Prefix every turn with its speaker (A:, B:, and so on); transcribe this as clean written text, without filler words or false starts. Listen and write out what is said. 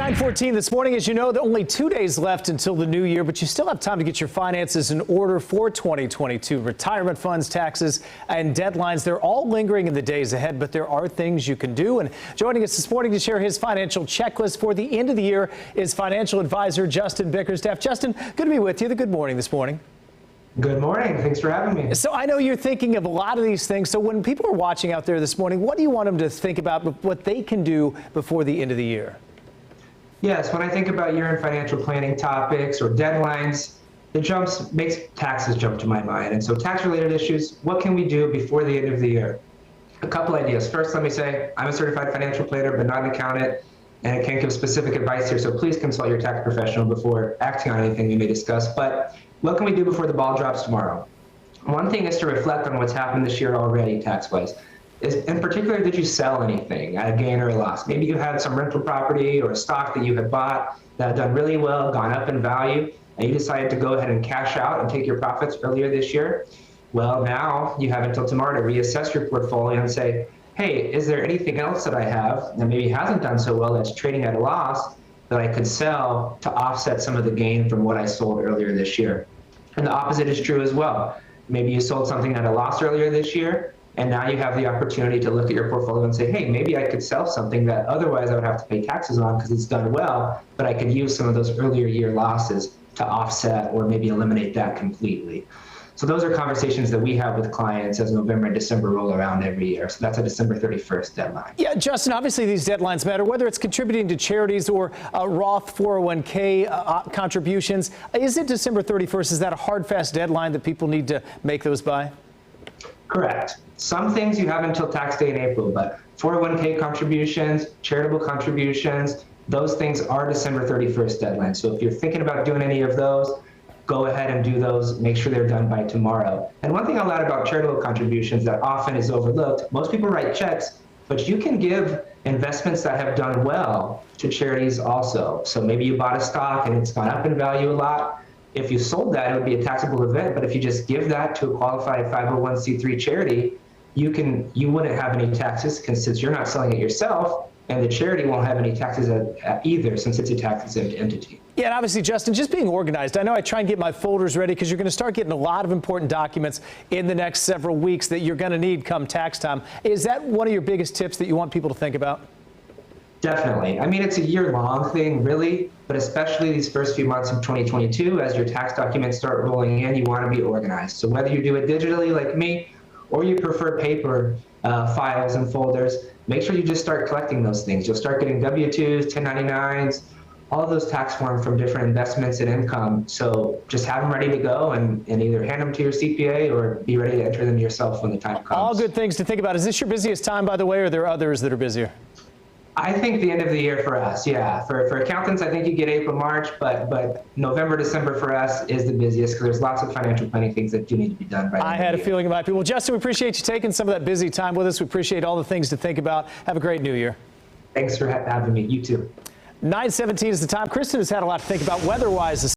A: 9:14 this morning. As you know, there are only 2 days left until the new year, but you still have time to get your finances in order for 2022. Retirement funds, taxes, and deadlines, they're all lingering in the days ahead, but there are things you can do. And joining us this morning to share his financial checklist for the end of the year is financial advisor Justin Bickerstaff. Justin, good to be with you. Good morning this morning.
B: Good morning. Thanks for having me.
A: So I know you're thinking of a lot of these things. So when people are watching out there this morning, what do you want them to think about what they can do before the end of the year?
B: Yes, when I think about year-end financial planning topics or deadlines, makes taxes jump to my mind. And so tax-related issues, what can we do before the end of the year? A couple ideas. First, let me say I'm a certified financial planner, but not an accountant, and I can't give specific advice here. So please consult your tax professional before acting on anything we may discuss. But what can we do before the ball drops tomorrow? One thing is to reflect on what's happened this year already tax-wise. In particular, did you sell anything at a gain or a loss? Maybe you had some rental property or a stock that you had bought that had done really well, gone up in value, and you decided to go ahead and cash out and take your profits earlier this year. Well, now you have until tomorrow to reassess your portfolio and say, hey, is there anything else that I have that maybe hasn't done so well that's trading at a loss that I could sell to offset some of the gain from what I sold earlier this year? And the opposite is true as well. Maybe you sold something at a loss earlier this year, and now you have the opportunity to look at your portfolio and say, hey, maybe I could sell something that otherwise I would have to pay taxes on because it's done well, but I could use some of those earlier year losses to offset or maybe eliminate that completely. So those are conversations that we have with clients as November and December roll around every year. So that's a December 31st deadline.
A: Yeah, Justin, obviously these deadlines matter, whether it's contributing to charities or Roth 401k contributions. Is it December 31st? Is that a hard, fast deadline that people need to make those by?
B: Correct. Some things you have until tax day in April, but 401k contributions, charitable contributions, those things are December 31st deadline. So if you're thinking about doing any of those, go ahead and do those. Make sure they're done by tomorrow. And one thing I'll add about charitable contributions that often is overlooked, most people write checks, but you can give investments that have done well to charities also. So maybe you bought a stock and it's gone up in value a lot. If you sold that, it would be a taxable event, but if you just give that to a qualified 501c3 charity, you wouldn't have any taxes since you're not selling it yourself, and the charity won't have any taxes either since it's a tax-exempt entity.
A: Yeah, and obviously, Justin, just being organized. I know I try and get my folders ready because you're going to start getting a lot of important documents in the next several weeks that you're going to need come tax time. Is that one of your biggest tips that you want people to think about?
B: Definitely. I mean, it's a year-long thing, really, but especially these first few months of 2022, as your tax documents start rolling in, you want to be organized. So whether you do it digitally like me, or you prefer paper files and folders, make sure you just start collecting those things. You'll start getting W-2s, 1099s, all of those tax forms from different investments and income. So just have them ready to go and either hand them to your CPA or be ready to enter them yourself when the time comes.
A: All good things to think about. Is this your busiest time, by the way, or are there others that are busier?
B: I think the end of the year for us, yeah. For accountants, I think you get April, March, but November, December for us is the busiest because there's lots of financial planning things that do need to be done by the end of the year.
A: I had a feeling about people. Well, Justin, we appreciate you taking some of that busy time with us. We appreciate all the things to think about. Have a great new year.
B: Thanks for having me. You too.
A: 9:17 is the time. Kristen has had a lot to think about weather-wise.